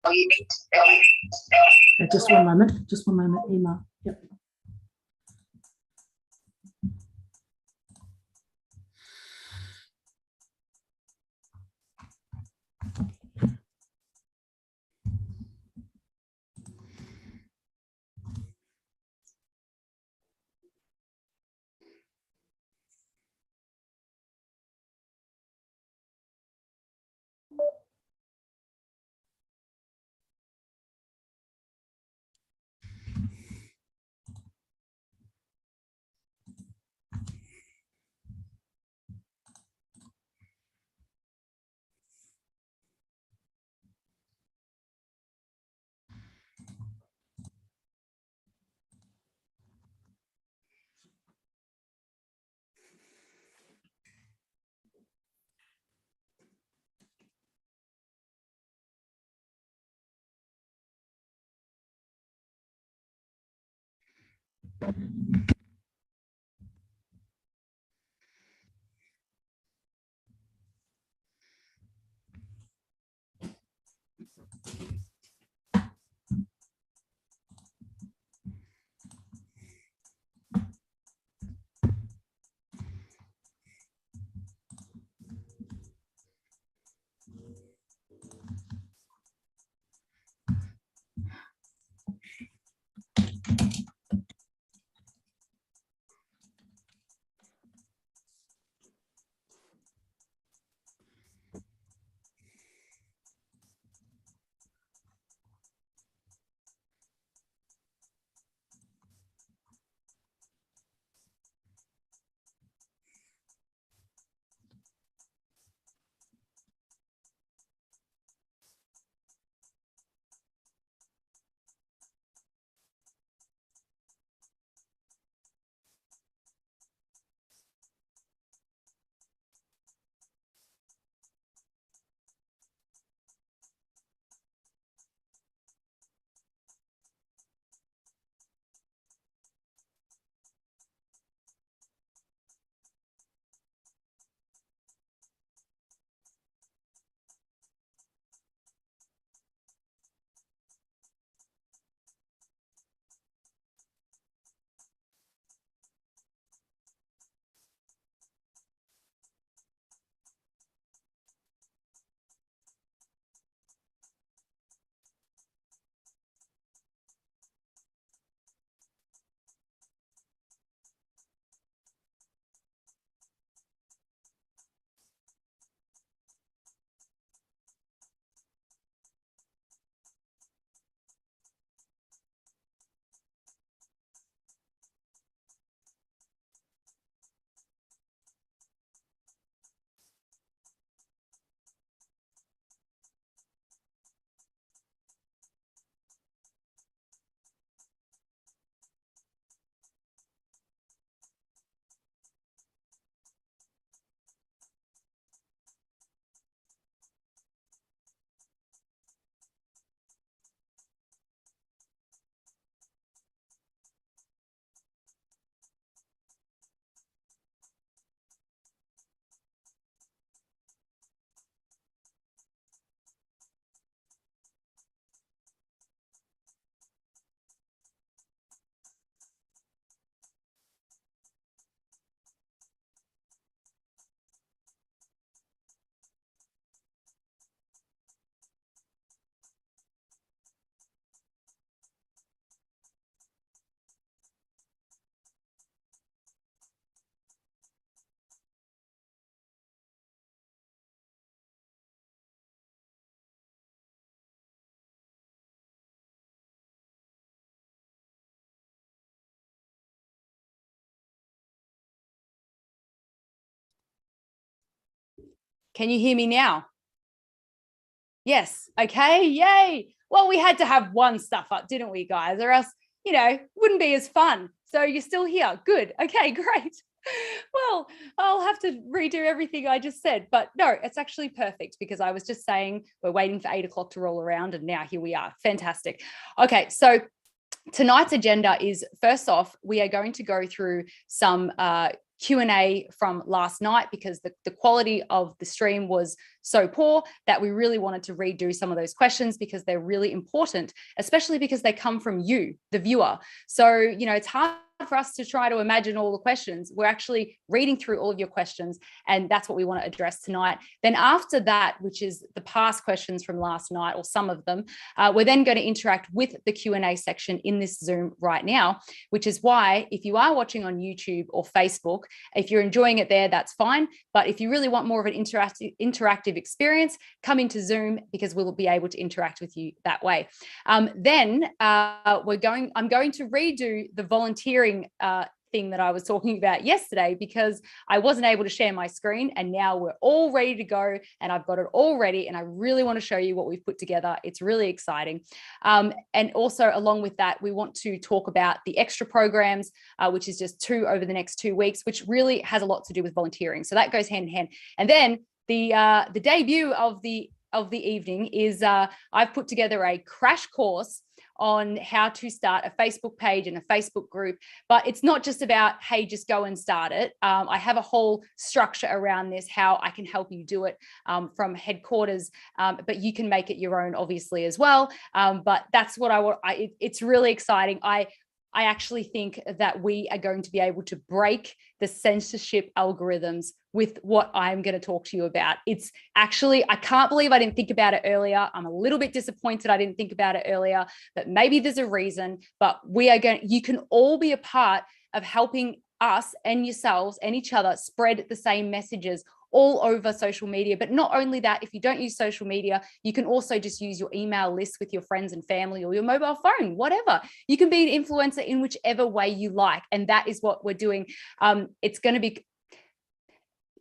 Okay, just one moment, Emma. Yep. Can you hear me now? Yes. Okay. Yay. Well, we had to have one stuff up, didn't we, guys? Or else, wouldn't be as fun. So you're still here. Good. Okay, great. Well, I'll have to redo everything I just said, but no, it's actually perfect because I was just saying we're waiting for 8 o'clock to roll around and now here we are. Fantastic. Okay. So tonight's agenda is, first off, we are going to go through some Q&A from last night because the quality of the stream was so poor that we really wanted to redo some of those questions because they're really important, especially because they come from you, the viewer. So, you know, it's hard for us to try to imagine all the questions. We're actually reading through all of your questions, and that's what we want to address tonight. Then after that, which is the past questions from last night, or some of them, we're then going to interact with the Q&A section in this Zoom right now, which is why if you are watching on YouTube or Facebook, if you're enjoying it there, that's fine. But if you really want more of an interactive experience, come into Zoom because we'll be able to interact with you that way. Then I'm going to redo the volunteering thing that I was talking about yesterday because I wasn't able to share my screen, and now we're all ready to go and I've got it all ready, and I really want to show you what we've put together. It's really exciting. And also along with that, we want to talk about the extra programs, which is just 2 over the next 2 weeks, which really has a lot to do with volunteering. So that goes hand in hand. And then the debut of the evening is I've put together a crash course on how to start a Facebook page and a Facebook group. But it's not just about, hey, just go and start it. I have a whole structure around this, how I can help you do it from headquarters, but you can make it your own, obviously, as well. But that's what I want. It's really exciting. I actually think that we are going to be able to break the censorship algorithms with what I'm going to talk to you about. It's actually, I can't believe I didn't think about it earlier. I'm a little bit disappointed I didn't think about it earlier, but maybe there's a reason. But you can all be a part of helping us and yourselves and each other spread the same messages all over social media. But not only that, if you don't use social media, you can also just use your email list with your friends and family or your mobile phone, whatever. You can be an influencer in whichever way you like. And that is what we're doing. It's going to be,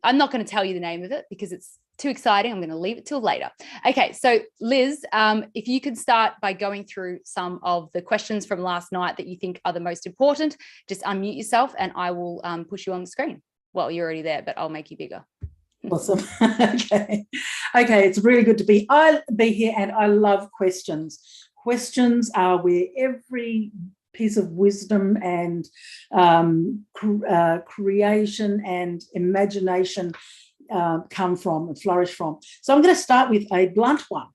I'm not going to tell you the name of it because it's too exciting. I'm going to leave it till later. Okay, so Liz, if you could start by going through some of the questions from last night that you think are the most important, just unmute yourself and I will push you on the screen. Well, you're already there, but I'll make you bigger. Awesome. Okay, it's really good to be here, and I love questions. Questions are where every piece of wisdom and creation and imagination come from and flourish from. So I'm going to start with a blunt one.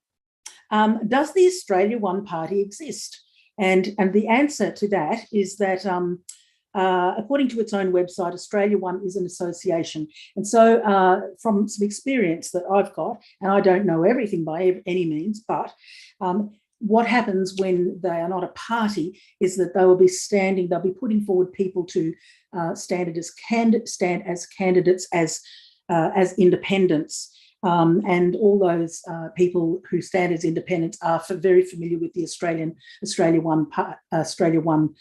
Does the Australia One Party exist? And the answer to that is that according to its own website, Australia One is an association. And so from some experience that I've got, and I don't know everything by any means, but what happens when they are not a party is that they'll be putting forward people to stand as candidates, as independents. And all those people who stand as independents are very familiar with the Australia One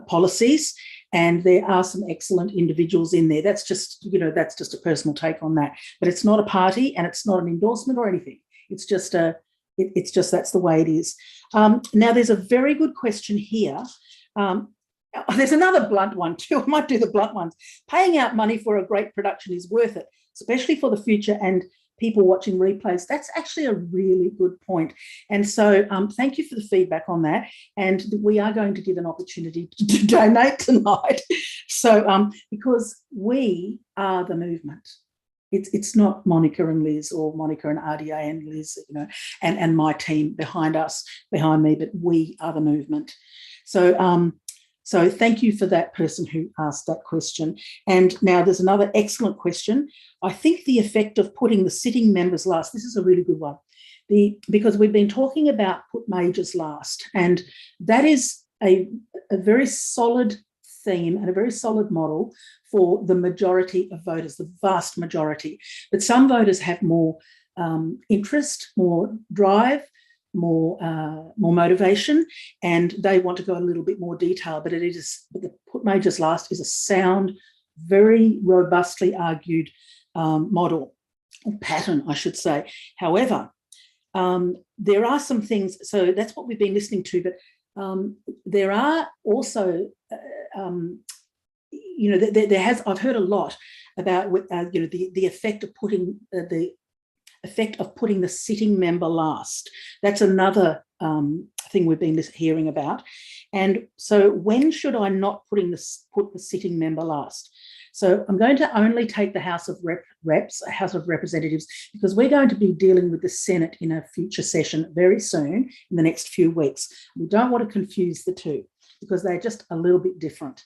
policies, and there are some excellent individuals in there. That's just a personal take on that. But it's not a party, and it's not an endorsement or anything. It's just that's the way it is. Now, there's a very good question here. There's another blunt one too. I might do the blunt ones. Paying out money for a great production is worth it, especially for the future and people watching replays. That's actually a really good point. And so thank you for the feedback on that. And we are going to give an opportunity to donate tonight. So because we are the movement. It's not Monica and Liz, or Monica and RDA and Liz, and my team behind me, but we are the movement. So thank you for that person who asked that question. And now there's another excellent question. I think the effect of putting the sitting members last, this is a really good one, because we've been talking about put majors last, and that is a very solid theme and a very solid model for the majority of voters, the vast majority. But some voters have more interest, more drive, more motivation, and they want to go a little bit more detail. But the put majors last is a sound, very robustly argued model, or pattern, I should say. However, there are some things, so that's what we've been listening to, but there are also, I've heard a lot about the effect of putting the sitting member last. That's another thing we've been hearing about. And so when should I not put the sitting member last? So I'm going to only take the House of House of Representatives, because we're going to be dealing with the Senate in a future session very soon, in the next few weeks. We don't want to confuse the two because they're just a little bit different.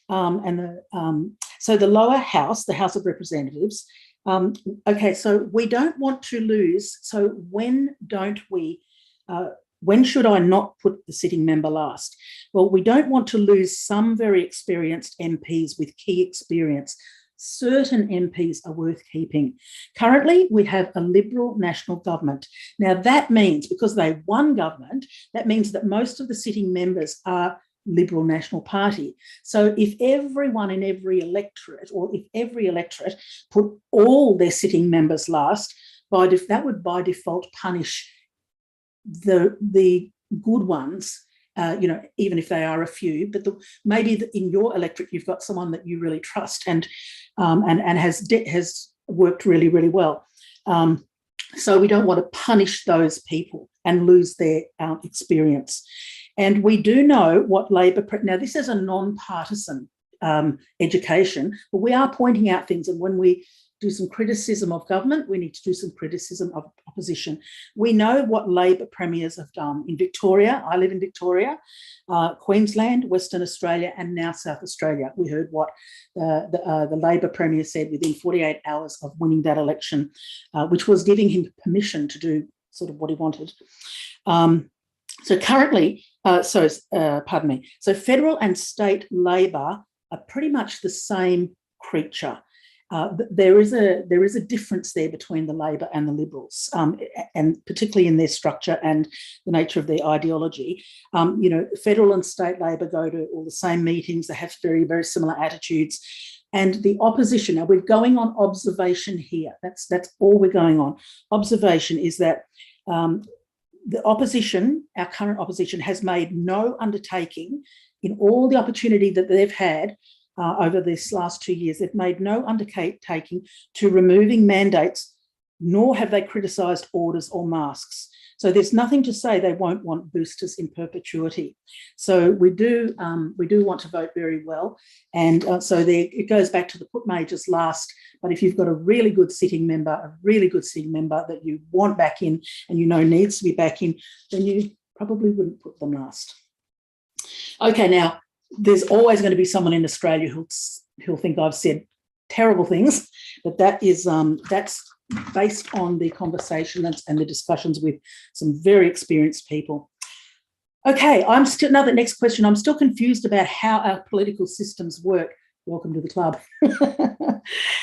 So the lower house, the House of Representatives, okay, so we don't want to lose. So when should I not put the sitting member last? Well, we don't want to lose some very experienced MPs with key experience. Certain MPs are worth keeping. Currently, we have a Liberal national government. Now, that means, because they won government, that means that most of the sitting members are Liberal National Party. So if everyone in every electorate, or if every electorate put all their sitting members last, that would by default punish the good ones, even if they are a few, but maybe in your electorate you've got someone that you really trust and has worked really, really well. So we don't want to punish those people and lose their experience. And we do know what Labor, now this is a non-partisan education, but we are pointing out things, and when we do some criticism of government, we need to do some criticism of opposition. We know what Labor premiers have done in Victoria. I live in Victoria, Queensland, Western Australia, and now South Australia. We heard what the Labor premier said within 48 hours of winning that election, which was giving him permission to do sort of what he wanted. So currently, pardon me. So federal and state Labor are pretty much the same creature. There is a difference there between the Labor and the Liberals, and particularly in their structure and the nature of their ideology. Federal and state Labor go to all the same meetings. They have very, very similar attitudes. And the opposition, now we're going on observation here. That's all we're going on. Observation is that the opposition, our current opposition, has made no undertaking in all the opportunity that they've had over this last 2 years. They've made no undertaking to removing mandates, nor have they criticised orders or masks. So there's nothing to say they won't want boosters in perpetuity. So we do want to vote very well. And it goes back to the put majors last. But if you've got a really good sitting member that you want back in and needs to be back in, then you probably wouldn't put them last. Okay, now, there's always going to be someone in Australia who'll think I've said terrible things, but that's based on the conversation and the discussions with some very experienced people. Okay, next question. I'm still confused about how our political systems work. Welcome to the club.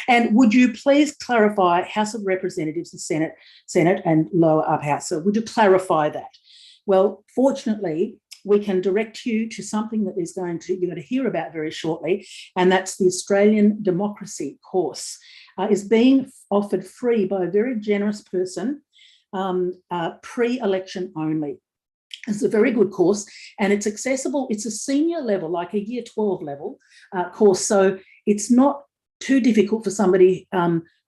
And would you please clarify House of Representatives and Senate and lower up house? So would you clarify that? Well, fortunately, we can direct you to something that you're going to hear about very shortly, and that's the Australian Democracy course. Is being offered free by a very generous person, pre-election only. It's a very good course, and it's accessible. It's a senior level, like a year 12 level course, so it's not too difficult for somebody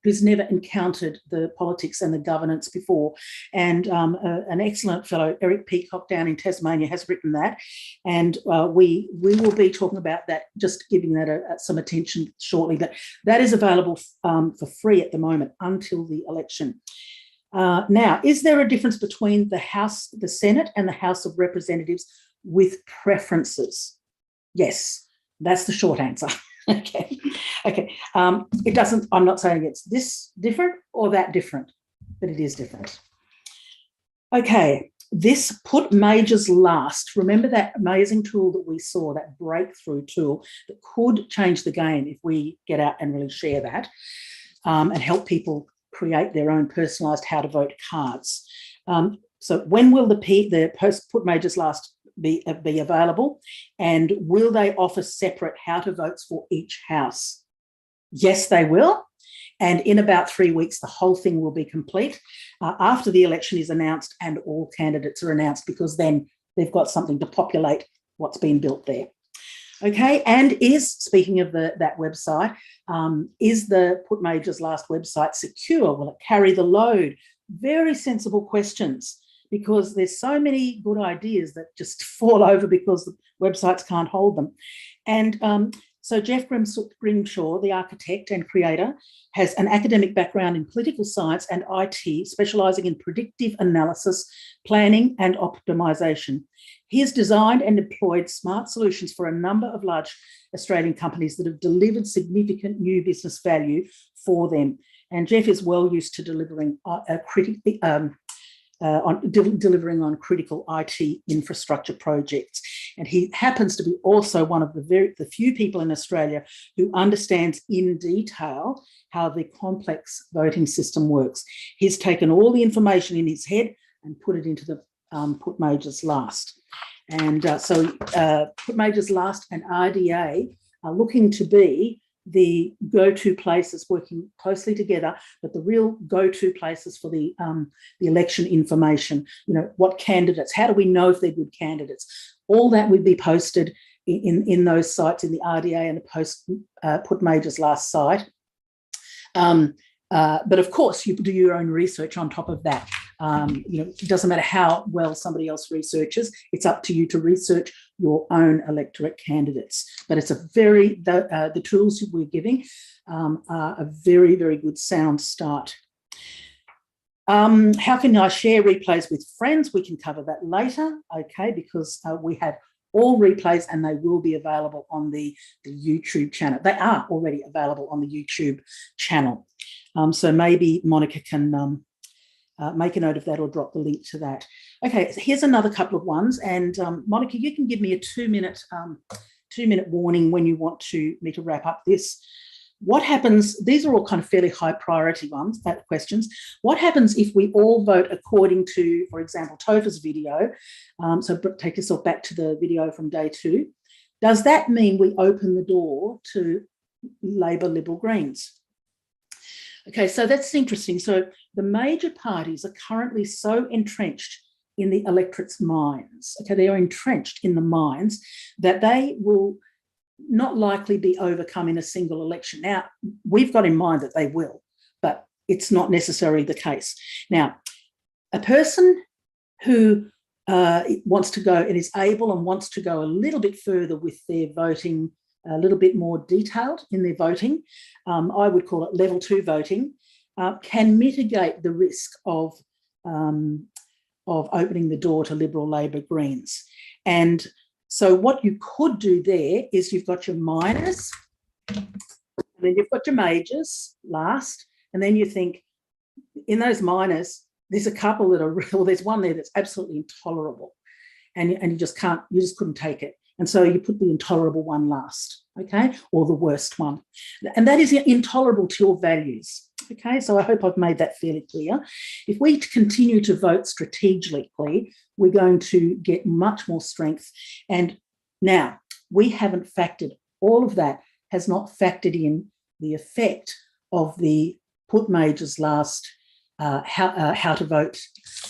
who's never encountered the politics and the governance before. And an excellent fellow, Eric Peacock, down in Tasmania, has written that. And we will be talking about that, just giving that some attention shortly. But that is available for free at the moment until the election. Now, is there a difference between the Senate and the House of Representatives with preferences? Yes, that's the short answer. Okay. It doesn't, I'm not saying it's this different or that different, but it is different. Okay, this put majors last. Remember that amazing tool that we saw, that breakthrough tool that could change the game if we get out and really share that and help people create their own personalised how to vote cards. So when will the put majors last be available, and will they offer separate how to votes for each house? Yes, they will. And in about 3 weeks, the whole thing will be complete after the election is announced and all candidates are announced, because then they've got something to populate what's been built there. Okay, and speaking of that website, is the Put Majors Last website secure? Will it carry the load? Very sensible questions, because there's so many good ideas that just fall over because the websites can't hold them. And So Jeff Grimshaw, the architect and creator, has an academic background in political science and IT, specialising in predictive analysis, planning and optimisation. He has designed and deployed smart solutions for a number of large Australian companies that have delivered significant new business value for them. And Jeff is well used to delivering delivering on critical IT infrastructure projects. And he happens to be also one of the few people in Australia who understands in detail how the complex voting system works. He's taken all the information in his head and put it into the Put Majors Last. And so Put Majors Last and RDA are looking to be the go-to places, working closely together, but the real go-to places for the election information. You know, what candidates, how do we know if they're good candidates? All that would be posted in those sites, in the RDA and the Put Majors Last site. But of course, you do your own research on top of that. You know, it doesn't matter how well somebody else researches. It's up to you to research your own electorate candidates. But it's the tools we're giving are a very, very good sound start. How can I share replays with friends? We can cover that later, okay, because we have all replays and they will be available on the YouTube channel. They are already available on the YouTube channel. So maybe Monica can make a note of that or drop the link to that. Okay, so here's another couple of ones. And Monica, you can give me a 2-minute warning when you want me to wrap up this. What happens, these are all kind of fairly high priority ones, questions. What happens if we all vote according to, for example, Topher's video? So take yourself back to the video from day 2. Does that mean we open the door to Labor, Liberal, Greens? Okay, so that's interesting. So the major parties are currently so entrenched in the electorate's minds. Okay, they are entrenched in the minds that they will not likely be overcome in a single election. Now, we've got in mind that they will, but it's not necessarily the case. Now, a person who wants to go and is able and wants to go a little bit further with their voting, a little bit more detailed in their voting, I would call it level 2 voting, can mitigate the risk of opening the door to Liberal, Labor, Greens. And so what you could do there is you've got your minors, and then you've got your majors last, and then you think in those minors, there's a couple that are real, there's one there that's absolutely intolerable, and you just couldn't take it. And so you put the intolerable one last, okay, or the worst one. And that is intolerable to your values, okay? So I hope I've made that fairly clear. If we continue to vote strategically, we're going to get much more strength. And now we haven't factored, all of that has not factored in the effect of the Put Majors Last how to vote,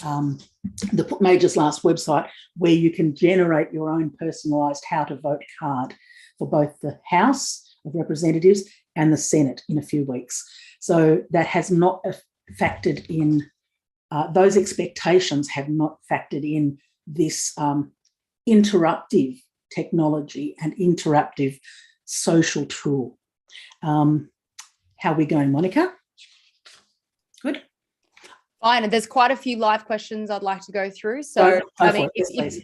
the Put Majors Last website, where you can generate your own personalised how to vote card for both the House of Representatives and the Senate in a few weeks. So that has not factored in, those expectations have not factored in this interruptive technology and interruptive social tool. How are we going, Monica? Good. Fine, and there's quite a few live questions I'd like to go through. So, I mean,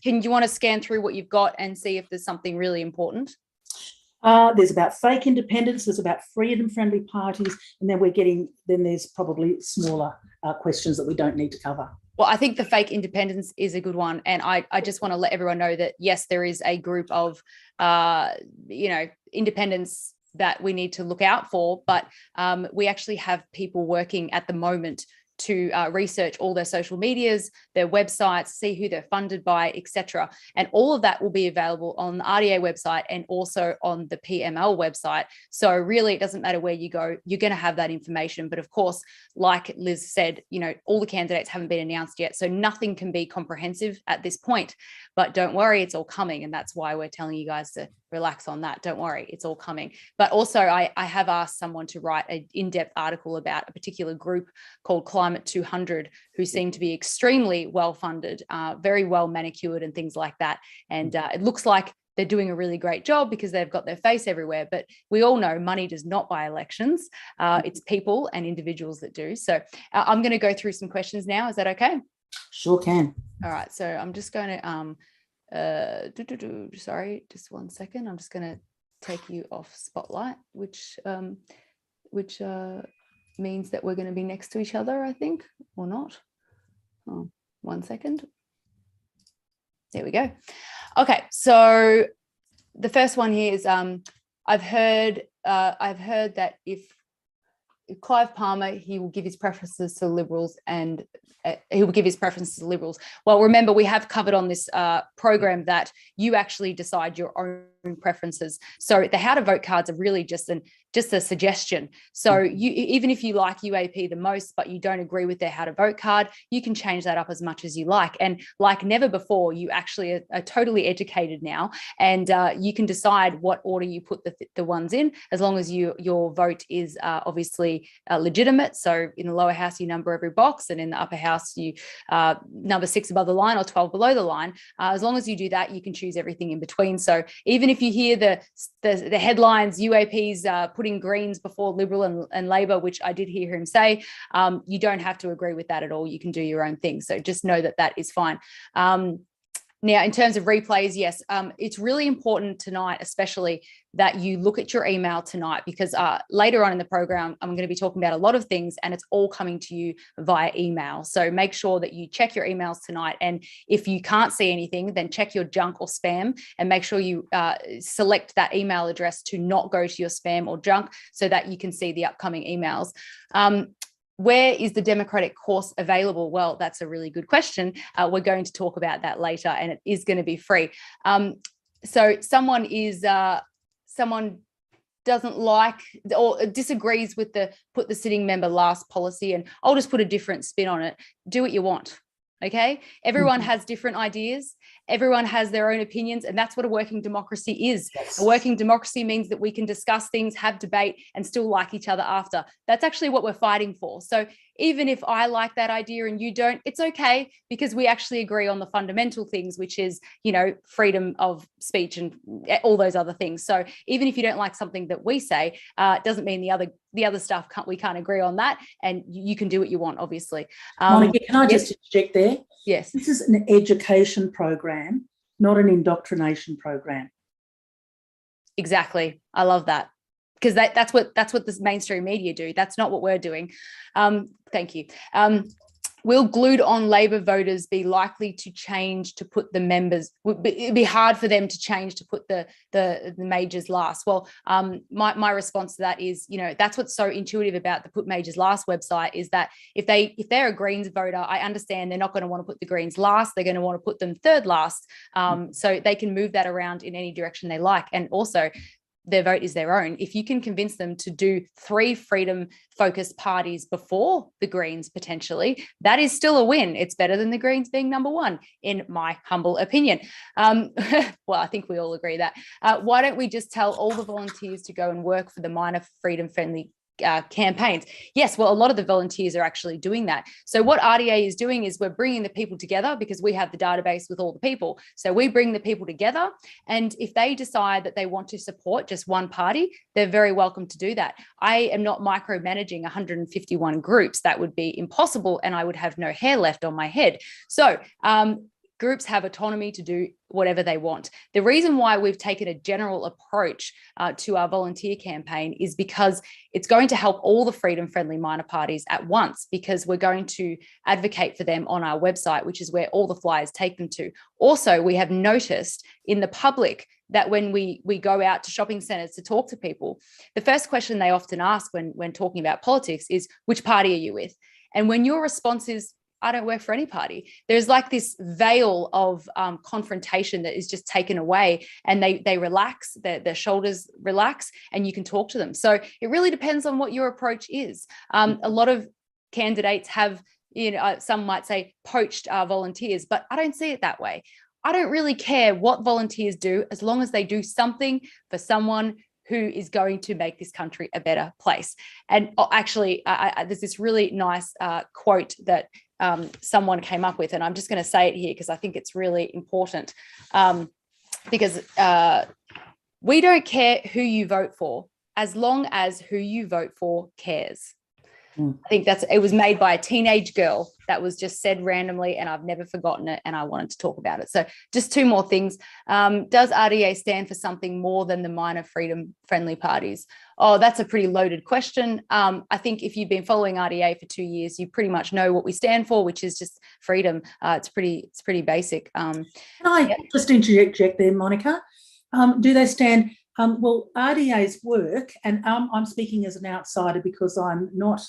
can you want to scan through what you've got and see if there's something really important? There's about fake independence, there's about freedom-friendly parties, and then there's probably smaller questions that we don't need to cover. Well, I think the fake independence is a good one. And I just want to let everyone know that, yes, there is a group of, independents that we need to look out for, but we actually have people working at the moment to research all their social medias, their websites, see who they're funded by, etc. And all of that will be available on the RDA website and also on the PML website. So really, it doesn't matter where you go, you're going to have that information. But of course, like Liz said, all the candidates haven't been announced yet, so nothing can be comprehensive at this point. But don't worry, it's all coming. And that's why we're telling you guys to relax on that. Don't worry, it's all coming. But also, I have asked someone to write an in-depth article about a particular group called Climate 200, who seem to be extremely well funded, very well manicured and things like that. And it looks like they're doing a really great job because they've got their face everywhere. But we all know money does not buy elections. It's people and individuals that do. So I'm going to go through some questions now. Is that okay? Sure can. All right. So I'm just going to, sorry, just 1 second. I'm just going to take you off Spotlight, which means that we're going to be next to each other, I think, or not. Oh, 1 second. There we go. Okay, so the first one here is I've heard that if Clive Palmer, he will give his preferences to Liberals and he will give his preferences to Liberals. Well, remember, we have covered on this program that you actually decide your own preferences. So the how to vote cards are really just a suggestion. So you, even if you like UAP the most, but you don't agree with their how to vote card, you can change that up as much as you like. And like never before, you actually are totally educated now, and you can decide what order you put the ones in, as long as your vote is obviously legitimate. So in the lower house, you number every box, and in the upper house, you number 6 above the line or 12 below the line. As long as you do that, you can choose everything in between. So even if you hear the headlines, UAP's putting Greens before Liberal and Labor, which I did hear him say, you don't have to agree with that at all. You can do your own thing. So just know that that is fine. Now, in terms of replays, yes, it's really important tonight, especially that you look at your email tonight, because later on in the program, I'm going to be talking about a lot of things, and it's all coming to you via email. So make sure that you check your emails tonight. And if you can't see anything, then check your junk or spam, and make sure you select that email address to not go to your spam or junk, so that you can see the upcoming emails. Where is the democratic course available? Well, that's a really good question. We're going to talk about that later, and it is going to be free. So someone doesn't like or disagrees with the put the sitting member last policy, and I'll just put a different spin on it. Do what you want. Okay. Everyone has different ideas. Everyone has their own opinions. And that's what a working democracy is. Yes. A working democracy means that we can discuss things, have debate, and still like each other after. That's actually what we're fighting for. So even if I like that idea and you don't, it's okay, because we actually agree on the fundamental things, which is, you know, freedom of speech and all those other things. So even if you don't like something that we say, it doesn't mean the other stuff we can't agree on that, and you can do what you want, obviously. Monica, can I just interject there? Yes. This is an education program, not an indoctrination program. Exactly. I love that, because that's what the mainstream media do. That's not what we're doing. Thank you. Will glued on Labor voters be likely to change to put the members? It'd be hard for them to change to put the majors last. Well, my response to that is, you know, that's what's so intuitive about the Put Majors Last website, is that if they're a Greens voter, I understand they're not going to want to put the Greens last. They're going to want to put them third last. So they can move that around in any direction they like. And also, their vote is their own. If you can convince them to do 3 freedom-focused parties before the Greens, potentially, that is still a win. It's better than the Greens being number 1, in my humble opinion. Well, I think we all agree that. Why don't we just tell all the volunteers to go and work for the minor freedom-friendly campaigns? Yes, well, a lot of the volunteers are actually doing that. So what RDA is doing is we're bringing the people together, because we have the database with all the people. So we bring the people together, and if they decide that they want to support just one party, they're very welcome to do that. I am not micromanaging 151 groups. That would be impossible, and I would have no hair left on my head. So groups have autonomy to do whatever they want. The reason why we've taken a general approach to our volunteer campaign is because it's going to help all the freedom-friendly minor parties at once, because we're going to advocate for them on our website, which is where all the flyers take them to. Also, we have noticed in the public that when we go out to shopping centres to talk to people, the first question they often ask when talking about politics is, which party are you with? And when your response is, I don't work for any party, there's like this veil of confrontation that is just taken away, and they relax, their shoulders relax, and you can talk to them. So it really depends on what your approach is. A lot of candidates have, you know, some might say poached volunteers, but I don't see it that way. I don't really care what volunteers do, as long as they do something for someone who is going to make this country a better place. And actually, there's this really nice quote that someone came up with, and I'm just going to say it here because I think it's really important. because we don't care who you vote for as long as who you vote for cares. I think it was made by a teenage girl that was just said randomly, and I've never forgotten it, and I wanted to talk about it. So just two more things. Does RDA stand for something more than the minor freedom-friendly parties? Oh, that's a pretty loaded question. I think if you've been following RDA for 2 years, you pretty much know what we stand for, which is just freedom. It's pretty basic. Can I just interject there, Monica? Do they stand? Well, RDA's work, and I'm speaking as an outsider because I'm not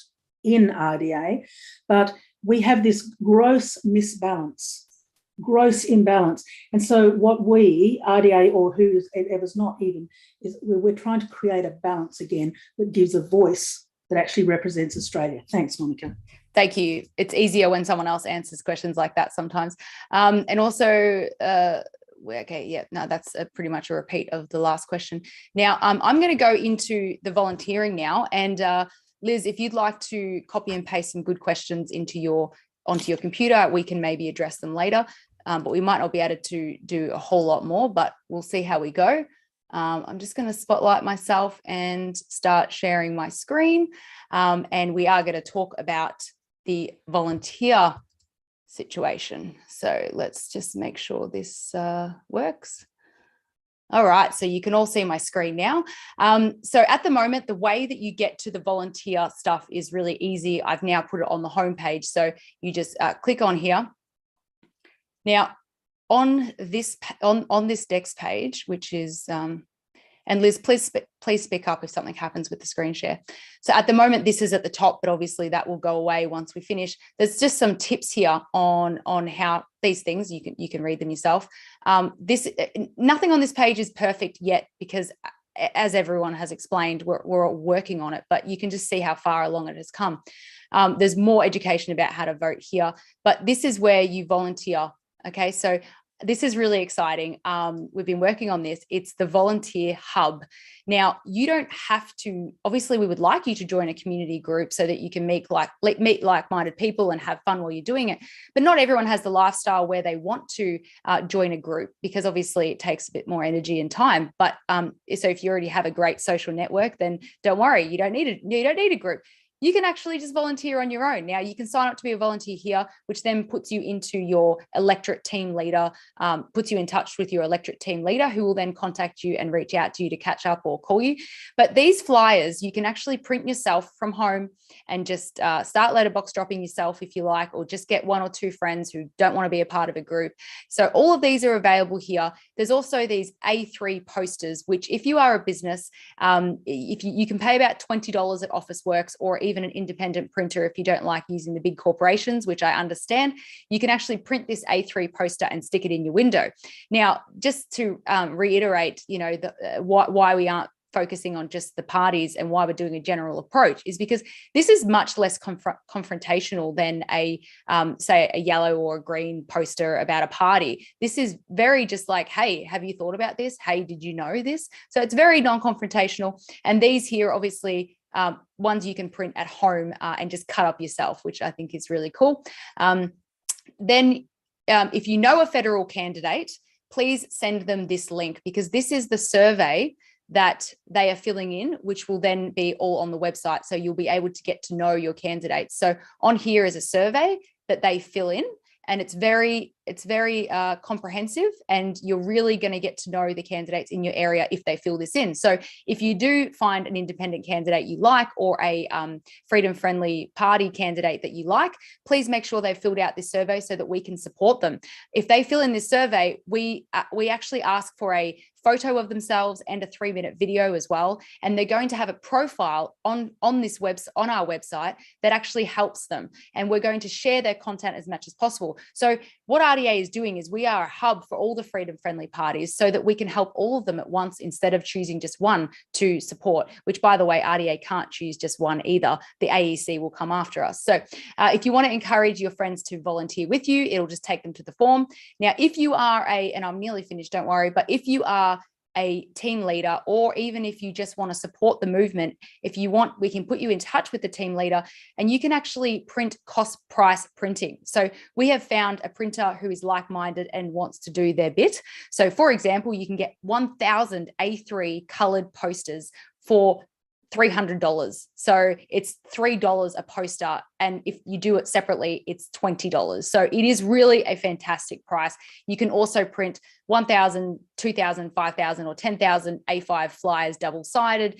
in RDA, but we have this gross imbalance. And so what we, RDA or whoever's not even, is we're trying to create a balance again that gives a voice that actually represents Australia. Thanks, Monica. Thank you. It's easier when someone else answers questions like that sometimes. And also, okay, yeah, no, that's pretty much a repeat of the last question. Now, I'm going to go into the volunteering now, and Liz, if you'd like to copy and paste some good questions onto your computer, we can maybe address them later, but we might not be able to do a whole lot more, but we'll see how we go. I'm just going to spotlight myself and start sharing my screen, and we are going to talk about the volunteer situation. So let's just make sure this works. All right, so you can all see my screen now. So at the moment, the way that you get to the volunteer stuff is really easy. I've now put it on the homepage. So you just click on here. Now, on this Dex page, which is, and Liz, please speak up if something happens with the screen share. So at the moment, this is at the top, but obviously that will go away once we finish. There's just some tips here on how these things, you can read them yourself. Nothing on this page is perfect yet, because as everyone has explained, we're working on it, but you can just see how far along it has come. There's more education about how to vote here, but this is where you volunteer. Okay, so this is really exciting. We've been working on this. It's the Volunteer Hub. Now, you don't have to, obviously we would like you to join a community group so that you can meet like-minded people and have fun while you're doing it. But not everyone has the lifestyle where they want to join a group, because obviously it takes a bit more energy and time. But so if you already have a great social network, then don't worry, you don't need a group. You can actually just volunteer on your own. Now, you can sign up to be a volunteer here, which then puts you into your electorate team leader, puts you in touch with your electorate team leader, who will then contact you and reach out to you to catch up or call you. But these flyers, you can actually print yourself from home and just start letterbox dropping yourself if you like, or just get one or two friends who don't want to be a part of a group. So all of these are available here. There's also these A3 posters, which if you are a business, if you can pay about $20 at Officeworks, or even an independent printer if you don't like using the big corporations, which I understand. You can actually print this A3 poster and stick it in your window. Now, just to reiterate, why we aren't focusing on just the parties and why we're doing a general approach is because this is much less confrontational than say a yellow or a green poster about a party. This is very just like, hey, have you thought about this? Hey, did you know this? So it's very non-confrontational. And these here, obviously, ones you can print at home and just cut up yourself, which I think is really cool. Then if you know a federal candidate, please send them this link, because this is the survey that they are filling in, which will then be all on the website. So you'll be able to get to know your candidates. So on here is a survey that they fill in, and it's very comprehensive, and you're really going to get to know the candidates in your area if they fill this in. So if you do find an independent candidate you like, or a freedom-friendly party candidate that you like, please make sure they've filled out this survey so that we can support them. If they fill in this survey, we actually ask for a photo of themselves and a 3-minute video as well. And they're going to have a profile on our website that actually helps them. And we're going to share their content as much as possible. So what RDA is doing is we are a hub for all the freedom-friendly parties so that we can help all of them at once instead of choosing just one to support, which, by the way, RDA can't choose just one either. The AEC will come after us. So if you want to encourage your friends to volunteer with you, it'll just take them to the form. Now, if you are and I'm nearly finished, don't worry, but if you are a team leader, or even if you just want to support the movement, if you want, we can put you in touch with the team leader and you can actually print cost price printing. So we have found a printer who is like-minded and wants to do their bit. So for example, you can get 1,000 A3 colored posters for $300. So it's $3 a poster. And if you do it separately, it's $20. So it is really a fantastic price. You can also print 1,000, 2,000, 5,000, or 10,000 A5 flyers double-sided.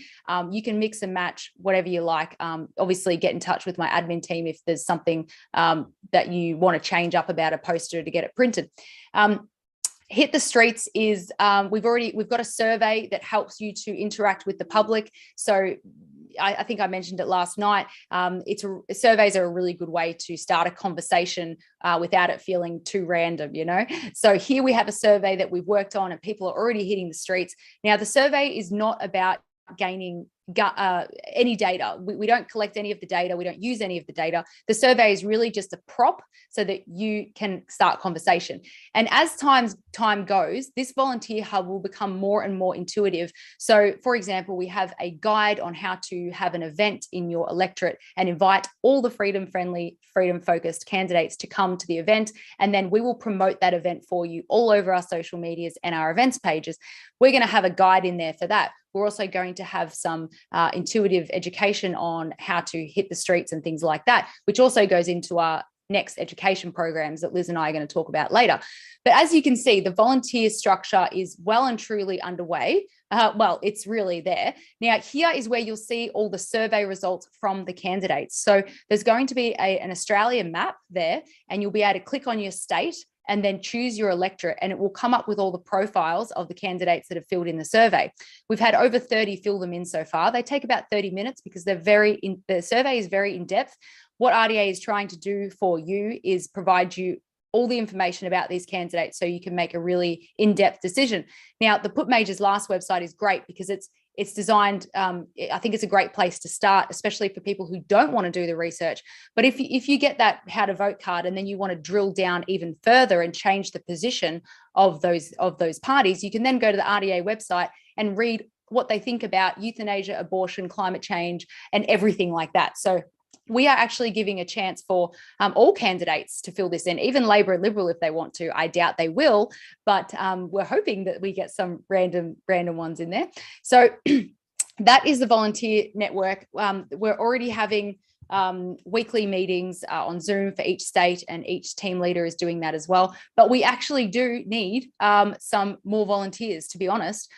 You can mix and match whatever you like. Obviously, get in touch with my admin team if there's something that you want to change up about a poster to get it printed. Hit the Streets is we've got a survey that helps you to interact with the public. So I think I mentioned it last night. Surveys are a really good way to start a conversation without it feeling too random, you know. So here we have a survey that we've worked on and people are already hitting the streets. Now, the survey is not about gaining any data. We don't collect any of the data. We don't use any of the data. The survey is really just a prop so that you can start conversation. And as time goes, this volunteer hub will become more and more intuitive. So for example, we have a guide on how to have an event in your electorate and invite all the freedom-friendly, freedom-focused candidates to come to the event. And then we will promote that event for you all over our social medias and our events pages. We're going to have a guide in there for that. We're also going to have some intuitive education on how to hit the streets and things like that, which also goes into our next education programs that Liz and I are going to talk about later. But as you can see, the volunteer structure is well and truly underway. Well, it's really there. Now, here is where you'll see all the survey results from the candidates. So there's going to be an Australian map there, and you'll be able to click on your state and then choose your electorate, and it will come up with all the profiles of the candidates that have filled in the survey. We've had over 30 fill them in so far. They take about 30 minutes because the survey is very in-depth. What RDA is trying to do for you is provide you all the information about these candidates so you can make a really in-depth decision. Now, the Put Majors Last website is great because it's designed, I think it's a great place to start, especially for people who don't want to do the research. But if you get that how to vote card and then you want to drill down even further and change the position of those parties, you can then go to the RDA website and read what they think about euthanasia, abortion, climate change, and everything like that. So we are actually giving a chance for all candidates to fill this in, even Labor and Liberal if they want to. I doubt they will, but we're hoping that we get some random ones in there. So that is the volunteer network. We're already having weekly meetings on Zoom for each state, and each team leader is doing that as well. But we actually do need some more volunteers, to be honest.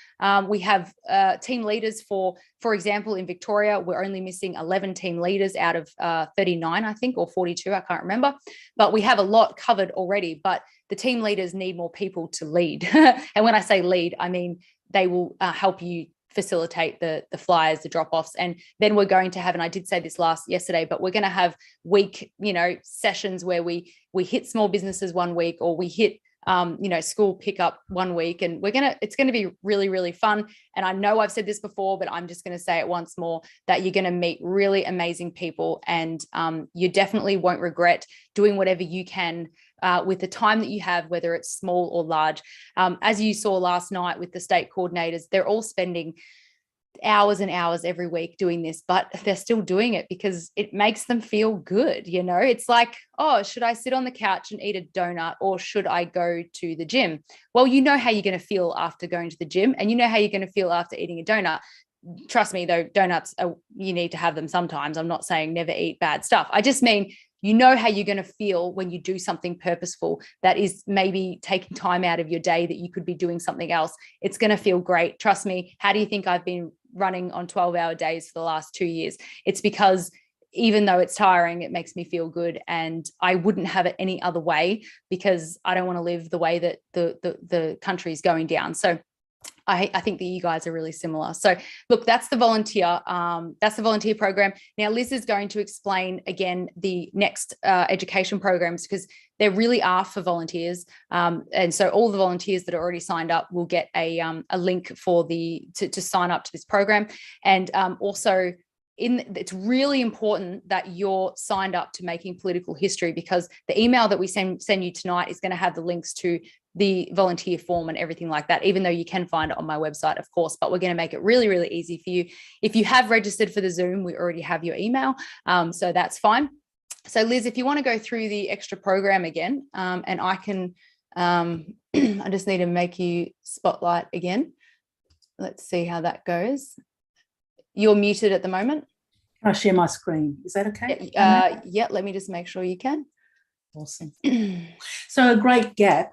We have team leaders for example, in Victoria, we're only missing 11 team leaders out of 39, I think, or 42, I can't remember. But we have a lot covered already, but the team leaders need more people to lead. And when I say lead, I mean they will help you facilitate the flyers, the drop-offs. And then we're going to have, and I did say this yesterday, but we're going to have week, sessions where we hit small businesses one week, or we hit school pickup one week, and it's going to be really, really fun. And I know I've said this before, but I'm just going to say it once more, that you're going to meet really amazing people, and you definitely won't regret doing whatever you can with the time that you have, whether it's small or large. As you saw last night with the state coordinators, they're all spending hours and hours every week doing this, but they're still doing it because it makes them feel good. It's like, oh, should I sit on the couch and eat a donut, or should I go to the gym? Well, you know how you're going to feel after going to the gym, and you know how you're going to feel after eating a donut. Trust me, though, donuts you need to have them sometimes. I'm not saying never eat bad stuff. I just mean, you know how you're going to feel when you do something purposeful that is maybe taking time out of your day that you could be doing something else. It's going to feel great. Trust me. How do you think I've been running on 12-hour days for the last 2 years? It's because even though it's tiring, it makes me feel good, and I wouldn't have it any other way, because I don't want to live the way that the country is going down. So I think that you guys are really similar. So look, that's the volunteer program. Now, Liz is going to explain again the next education programs, because there really are for volunteers. And so all the volunteers that are already signed up will get a link for to sign up to this program. And also, it's really important that you're signed up to Making Political History, because the email that we send you tonight is going to have the links to the volunteer form and everything like that, even though you can find it on my website, of course, but we're going to make it really, really easy for you. If you have registered for the Zoom, we already have your email. So that's fine. So Liz, if you want to go through the extra program again, and I can, I just need to make you spotlight again. Let's see how that goes. You're muted at the moment. Can I share my screen? Is that okay? Yeah, let me just make sure you can. Awesome. So a great gap,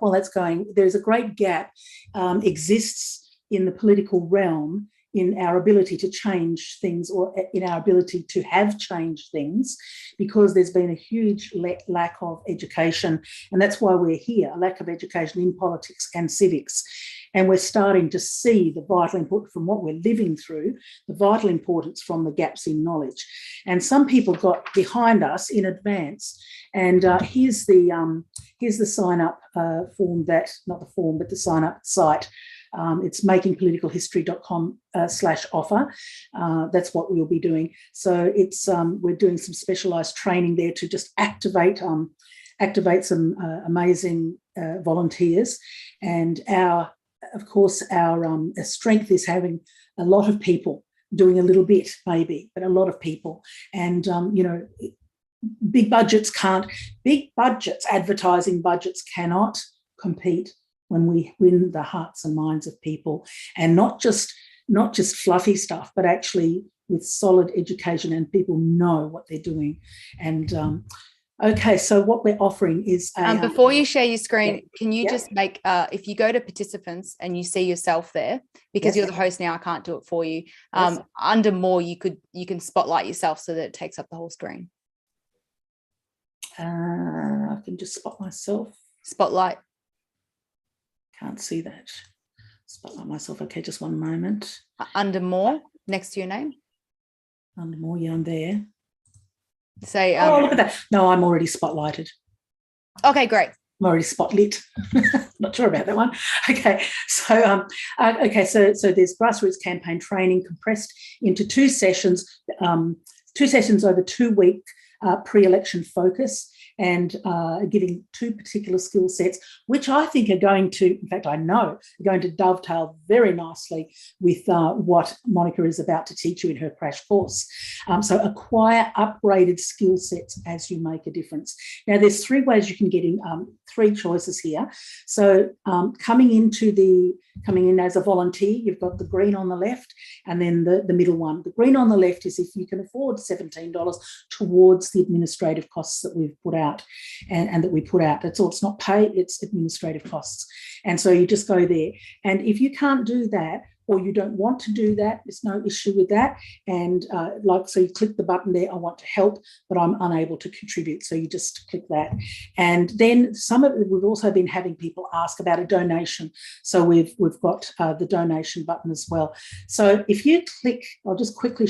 there's a great gap exists in the political realm in our ability to change things, or in our ability to have changed things, because there's been a huge lack of education. And that's why we're here, a lack of education in politics and civics. And we're starting to see the vital input from what we're living through, the vital importance from the gaps in knowledge. And some people got behind us in advance. And here's the sign up form, not the form, but the sign up site. It's makingpoliticalhistory.com/offer. That's what we'll be doing. So it's we're doing some specialised training there to just activate some amazing volunteers. And our strength is having a lot of people doing a little bit, maybe, but a lot of people. And big budgets, advertising budgets cannot compete when we win the hearts and minds of people, and not just fluffy stuff, but actually with solid education, and people know what they're doing. And okay, so what we're offering is before you share your screen, can you just make if you go to participants and you see yourself there, because you're the host now, I can't do it for you. Under more, you can spotlight yourself so that it takes up the whole screen. I can just spot myself. Spotlight. Can't see that. Spotlight myself. Okay, just one moment. Under more, next to your name. Under more, yeah, I'm there. Say. Oh, look at that. No, I'm already spotlighted. Okay, great. I'm already spotlit. Not sure about that one. Okay, so so there's grassroots campaign training compressed into 2 sessions. 2 sessions over 2 week pre-election focus, and giving 2 particular skill sets, which I think are going to, in fact, I know, are going to dovetail very nicely with what Monica is about to teach you in her crash course. So acquire upgraded skill sets as you make a difference. Now, there's 3 ways you can get in, 3 choices here. So coming in as a volunteer, you've got the green on the left, and then the middle one. The green on the left is if you can afford $17 towards the administrative costs that we've put out and that we put out. That's all. It's not pay, it's administrative costs. And so you just go there. And if you can't do that, or you don't want to do that, there's no issue with that. And so you click the button there, I want to help, but I'm unable to contribute. So you just click that. And then we've also been having people ask about a donation. So we've got the donation button as well. So if you click, I'll just quickly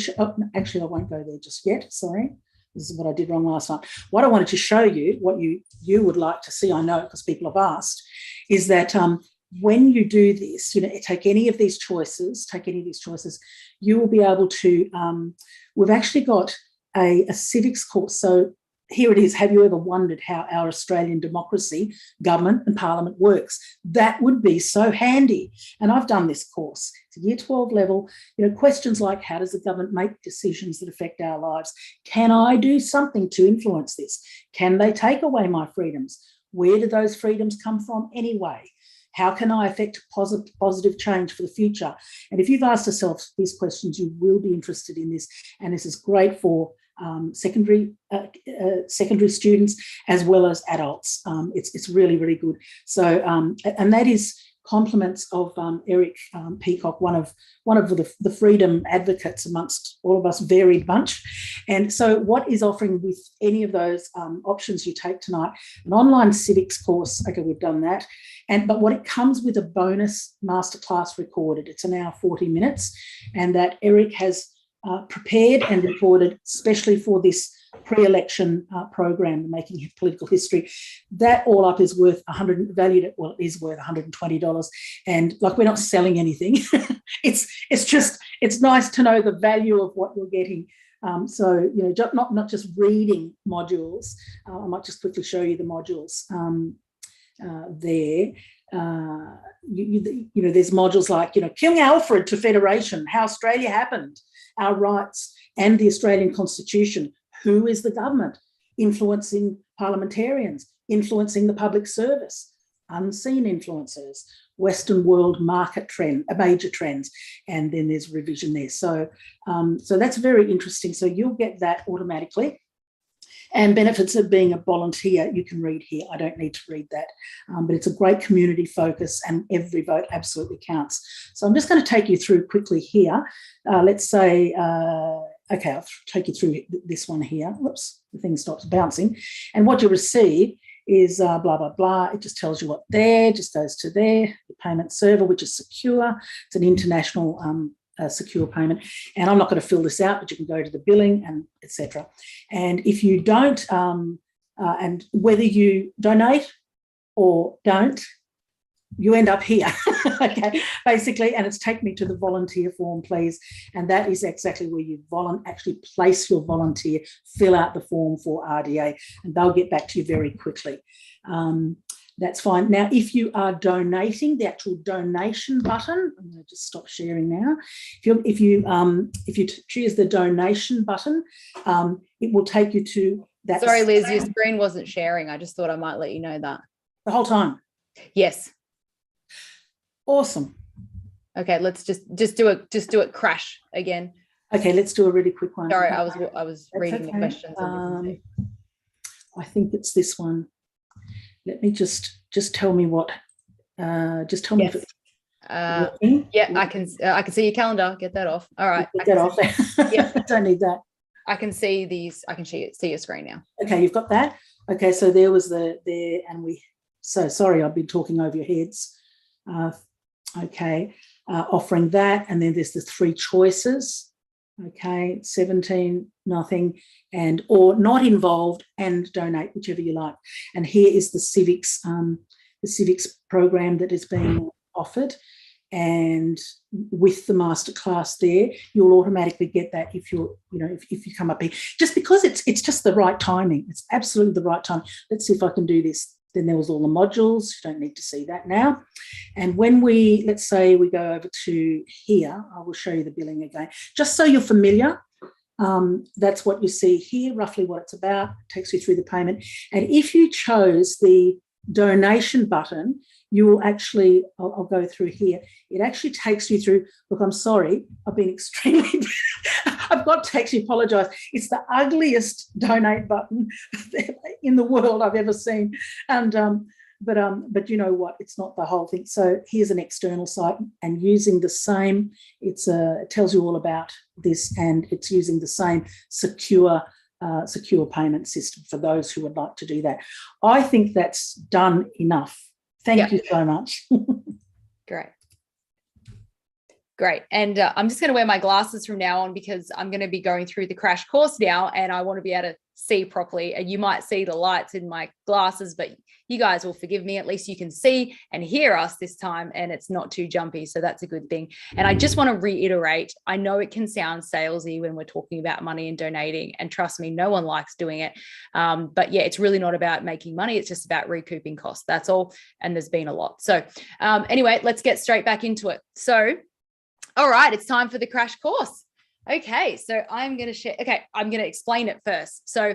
actually, I won't go there just yet, sorry. This is what I did wrong last night. What I wanted to show you, what you would like to see, I know because people have asked, is that when you do this, take any of these choices, you will be able to, we've actually got a civics course. So here it is. Have you ever wondered how our Australian democracy, government and parliament works? That would be so handy. And I've done this course. It's a year 12 level. Questions like, how does the government make decisions that affect our lives? Can I do something to influence this? Can they take away my freedoms? Where do those freedoms come from anyway? How can I affect positive change for the future? And if you've asked yourself these questions, you will be interested in this. And this is great for secondary students as well as adults. It's really, really good. So, and that is compliments of Eric Peacock, one of the freedom advocates amongst all of us, varied bunch. And so what is offering with any of those options you take tonight? An online civics course. Okay, we've done that. But what it comes with a bonus masterclass recorded. It's an hour, 40 minutes, and that Eric has prepared and recorded especially for this pre-election program, Making Political History. That all up is worth it is worth $120. And like, we're not selling anything. it's nice to know the value of what you're getting. So, not just reading modules. I might just quickly show you the modules there. there's modules like, King Alfred to Federation, how Australia happened, our rights, and the Australian Constitution. Who is the government? Influencing parliamentarians, influencing the public service, unseen influences, Western world market major trends, and then there's revision there. So that's very interesting. So you'll get that automatically. And benefits of being a volunteer, you can read here. I don't need to read that, but it's a great community focus, and every vote absolutely counts. So I'm just going to take you through quickly here. Let's say, okay, I'll take you through this one here. Whoops, the thing stops bouncing. And what you receive is blah, blah, blah. It just tells you what there, just goes to there, the payment server, which is secure. It's an international secure payment. And I'm not going to fill this out, but you can go to the billing and etc. And if you don't, and whether you donate or don't, you end up here, okay, basically. And it's take me to the volunteer form, please. And that is exactly where you actually place your volunteer, fill out the form for RDA, and they'll get back to you very quickly. That's fine. Now, if you are donating, the actual donation button, I'm going to just stop sharing now. If you choose the donation button, it will take you to that. Sorry, Liz, your screen wasn't sharing. I just thought I might let you know that. The whole time? Yes. Awesome. Okay, let's just do it crash again. Okay, let's do a really quick one. Sorry, I was reading the questions. I think it's this one. Let me just tell me what. Just tell me yes. if it's yeah, I can see your calendar. Get that off. All right. Get that off. Yeah, I don't need that. I can see these. I can see your screen now. Okay, you've got that. Okay, so there was there, and we. So sorry, I've been talking over your heads. Okay, offering that, and then there's the 3 choices. Okay, 17, nothing, and or not involved and donate, whichever you like. And here is the civics program that is being offered, and with the masterclass there, you'll automatically get that if you're, if you come up here, just because it's just the right timing. It's absolutely the right time. Let's see if I can do this. Then there was all the modules. You don't need to see that now. And when let's say we go over to here, I will show you the billing again, just so you're familiar. That's what you see here, roughly what it's about. It takes you through the payment. And if you chose the donation button, you will actually, I'll go through here. It actually takes you through, look, I'm sorry, I've been extremely, I've got to actually apologise. It's the ugliest donate button in the world I've ever seen. And, but you know what, it's not the whole thing. So here's an external site, and using the same, it tells you all about this, and it's using the same secure payment system for those who would like to do that. I think that's done enough. Thank you so much. Great. And I'm just going to wear my glasses from now on, because I'm going to be going through the crash course now, and I want to be able to see properly. And you might see the lights in my glasses, but you guys will forgive me. At least you can see and hear us this time, and it's not too jumpy. So that's a good thing. And I just want to reiterate, I know it can sound salesy when we're talking about money and donating, and trust me, no one likes doing it. But yeah, it's really not about making money. It's just about recouping costs. That's all. And there's been a lot. So anyway, let's get straight back into it. So, all right, it's time for the crash course. Okay, so I'm going to share. Okay, I'm going to explain it first. So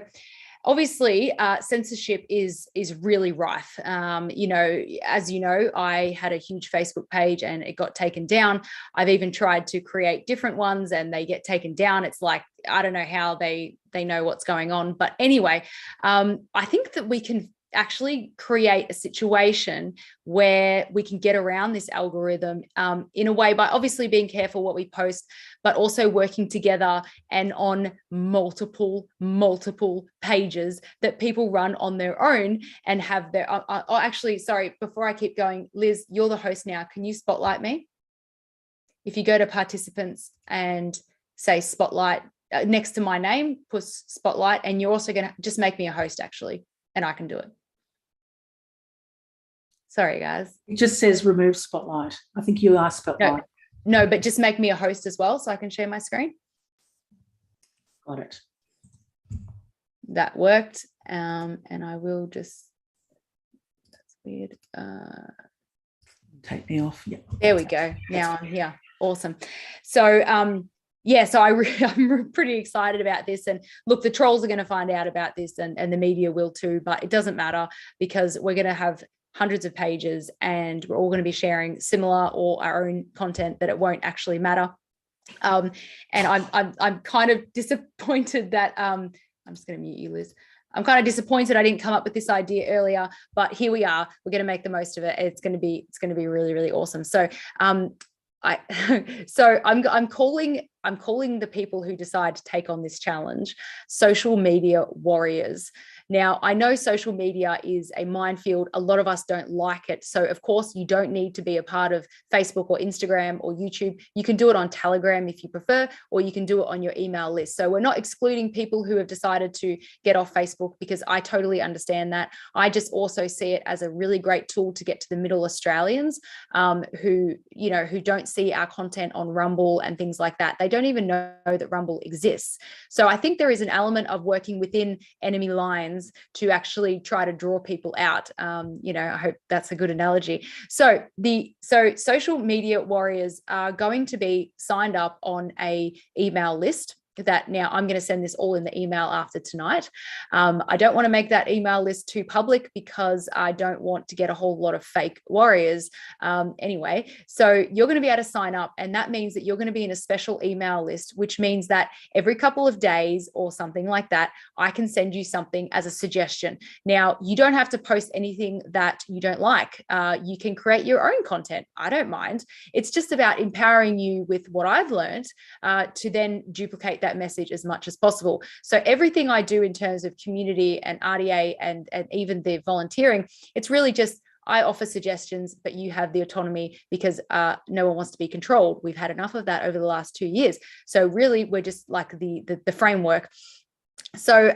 obviously, censorship is really rife. As you know, I had a huge Facebook page and it got taken down. I've even tried to create different ones and they get taken down. It's like, I don't know how they know what's going on. But anyway, I think that we can actually create a situation where we can get around this algorithm in a way by obviously being careful what we post, but also working together and on multiple pages that people run on their own and have their, actually, sorry, before I keep going, Liz, you're the host now. Can you spotlight me? If you go to participants and say spotlight next to my name, push spotlight, and you're also going to just make me a host actually, and I can do it. Sorry, guys. It just says remove spotlight. I think you are spotlight. No, but just make me a host as well so I can share my screen. Got it. That worked. And I will just, that's weird. take me off. Yeah. There we go. Now I'm here. Awesome. So, yeah, so I'm pretty excited about this. And look, the trolls are going to find out about this, and the media will too, but it doesn't matter because we're going to have hundreds of pages and we're all going to be sharing similar or our own content, that it won't actually matter. And I'm kind of disappointed that I'm just going to mute you, Liz. I'm kind of disappointed I didn't come up with this idea earlier, but here we are. We're going to make the most of it. It's going to be really, really awesome. So I'm calling the people who decide to take on this challenge social media warriors. Now, I know social media is a minefield. A lot of us don't like it. So, of course, you don't need to be a part of Facebook or Instagram or YouTube. You can do it on Telegram if you prefer, or you can do it on your email list. So we're not excluding people who have decided to get off Facebook, because I totally understand that. I just also see it as a really great tool to get to the middle Australians who don't see our content on Rumble and things like that. They don't even know that Rumble exists. So I think there is an element of working within enemy lines to actually try to draw people out. I hope that's a good analogy. So social media warriors are going to be signed up on a email list that now I'm going to send this all in the email after tonight. I don't want to make that email list too public because I don't want to get a whole lot of fake warriors anyway. So you're going to be able to sign up, and that means that you're going to be in a special email list, which means that every couple of days or something like that, I can send you something as a suggestion. Now, you don't have to post anything that you don't like. You can create your own content. I don't mind. It's just about empowering you with what I've learned to then duplicate that message as much as possible. So everything I do in terms of community and RDA and even the volunteering, it's really just I offer suggestions, but you have the autonomy, because no one wants to be controlled. We've had enough of that over the last 2 years. So really, we're just like the framework. So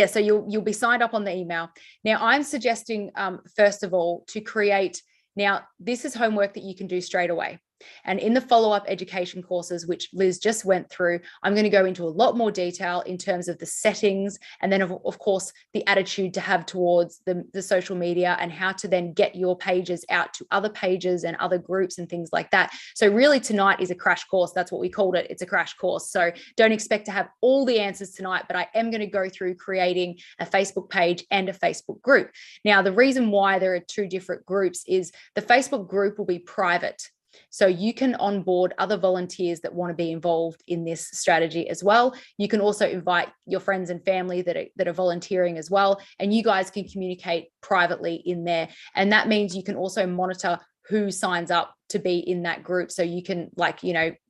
so you'll be signed up on the email. Now, I'm suggesting first of all to create. Now, this is homework that you can do straight away. And in the follow-up education courses, which Liz just went through, I'm going to go into a lot more detail in terms of the settings, and then of course the attitude to have towards the social media, and how to then get your pages out to other pages and other groups and things like that. So really, tonight is a crash course. That's what we called it. It's a crash course. So don't expect to have all the answers tonight, but I am going to go through creating a Facebook page and a Facebook group. Now, the reason why there are two different groups is the Facebook group will be private. So you can onboard other volunteers that want to be involved in this strategy as well. You can also invite your friends and family that are volunteering as well, and you guys can communicate privately in there. And that means you can also monitor who signs up to be in that group. So you can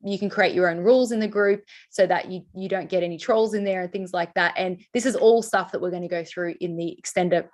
you can create your own rules in the group so that you don't get any trolls in there and things like that. And this is all stuff that we're going to go through in the extender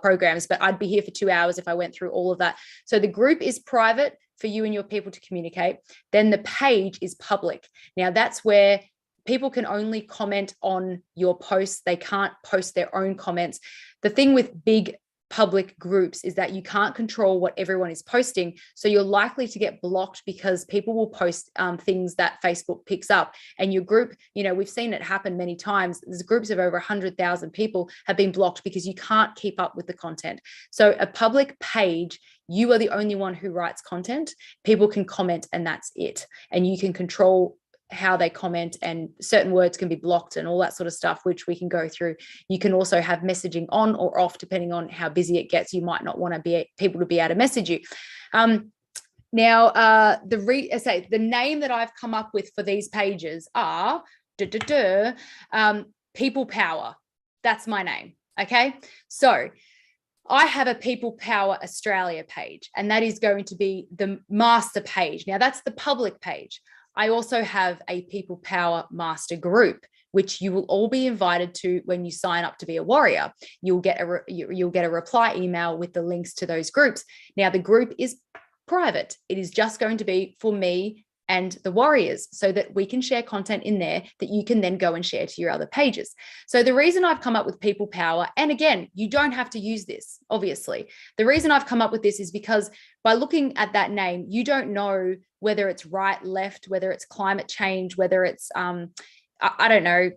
programs, but I'd be here for 2 hours if I went through all of that. So the group is private for you and your people to communicate. Then the page is public. Now that's where people can only comment on your posts. They can't post their own comments. The thing with big public groups is that you can't control what everyone is posting. So you're likely to get blocked because people will post things that Facebook picks up. And your group, we've seen it happen many times. There's groups of over 100,000 people have been blocked because you can't keep up with the content. So a public page, you are the only one who writes content. People can comment and that's it. And you can control how they comment, and certain words can be blocked and all that sort of stuff, which we can go through. You can also have messaging on or off depending on how busy it gets. You might not want people to be able to message you. Now, the name that I've come up with for these pages are People Power. That's my name. Okay, so I have a People Power Australia page, and that is going to be the master page. Now, that's the public page. I also have a People Power Master group, which you will all be invited to when you sign up to be a warrior. You'll get a reply email with the links to those groups. Now, the group is private. It is just going to be for me and the warriors, so that we can share content in there that you can then go and share to your other pages. So the reason I've come up with People Power, and again, you don't have to use this, obviously. The reason I've come up with this is because by looking at that name, you don't know whether it's right, left, whether it's climate change, whether it's, I don't know,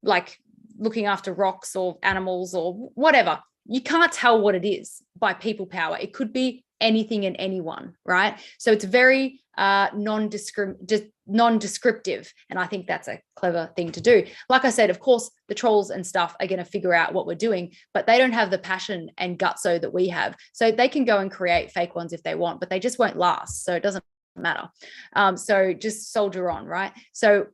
like looking after rocks or animals or whatever. You can't tell what it is by People Power. It could be anything and anyone, right? So it's very non-descriptive. And I think that's a clever thing to do. Like I said, of course, the trolls and stuff are going to figure out what we're doing, but they don't have the passion and gutso that we have. So they can go and create fake ones if they want, but they just won't last. So it doesn't matter. So just soldier on, right? So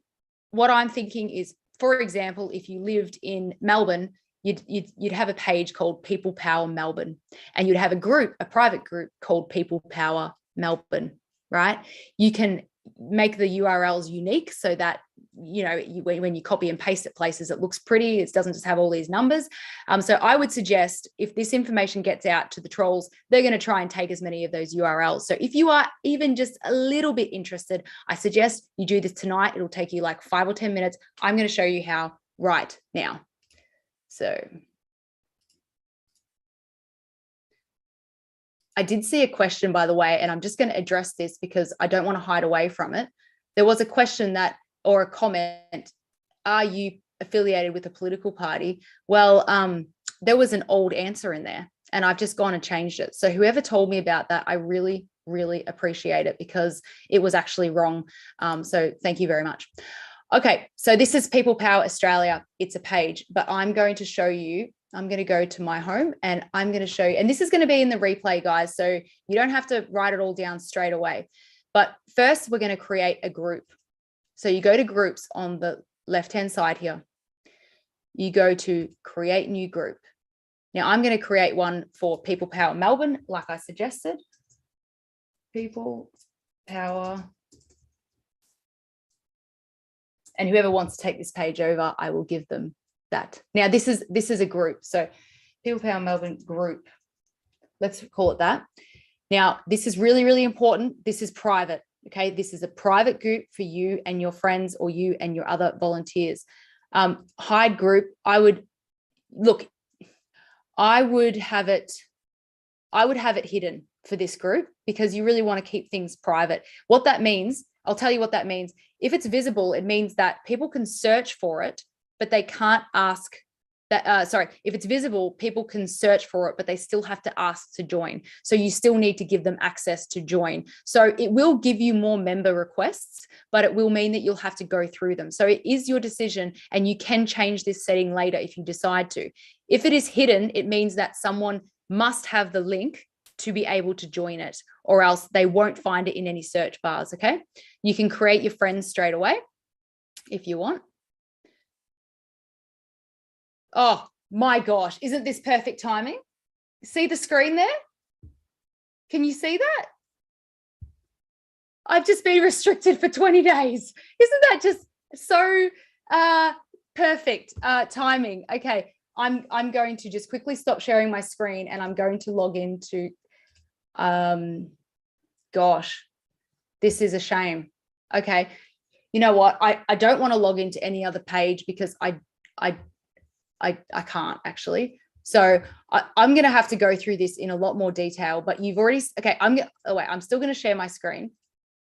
what I'm thinking is, for example, if you lived in Melbourne, you'd have a page called People Power Melbourne, and you'd have a private group called People Power Melbourne, right? You can make the URLs unique so that, you know, when you copy and paste it places, it looks pretty. It doesn't just have all these numbers. So I would suggest if this information gets out to the trolls, they're going to try and take as many of those URLs. So if you are even just a little bit interested, I suggest you do this tonight. It'll take you like 5 or 10 minutes. I'm going to show you how right now. So I did see a question, by the way, and I'm just going to address this because I don't want to hide away from it. There was a question or a comment, are you affiliated with a political party? Well, there was an old answer in there and I've just gone and changed it. So whoever told me about that, I really, really appreciate it because it was actually wrong. So thank you very much. Okay, so this is People Power Australia. It's a page, but I'm going to show you. I'm going to go to my home and I'm going to show you, and this is going to be in the replay, guys. So you don't have to write it all down straight away. But first, we're going to create a group. So you go to groups on the left-hand side here. You go to create new group. Now I'm going to create one for People Power Melbourne, like I suggested. People Power. And whoever wants to take this page over, I will give them that. Now this is a group. So People Power Melbourne group. Let's call it that. Now this is really, really important. This is private. Okay, this is a private group for you and your friends or you and your other volunteers. Hide group. I would have it hidden for this group because you really want to keep things private. What that means, I'll tell you what that means. If it's visible, it means that people can search for it, but they can't ask that, if it's visible, people can search for it, but they still have to ask to join. So you still need to give them access to join. So it will give you more member requests, but it will mean that you'll have to go through them. So it is your decision and you can change this setting later if you decide to. If it is hidden, it means that someone must have the link to be able to join it, or else they won't find it in any search bars, okay? You can create your friends straight away if you want. Oh my gosh, isn't this perfect timing? See the screen there? Can you see that? I've just been restricted for 20 days. Isn't that just so perfect timing? Okay, I'm going to just quickly stop sharing my screen and I'm going to log into, gosh, this is a shame. Okay, you know what? I don't want to log into any other page because I can't actually. So I'm going to have to go through this in a lot more detail, but you've already, okay, I'm still going to share my screen.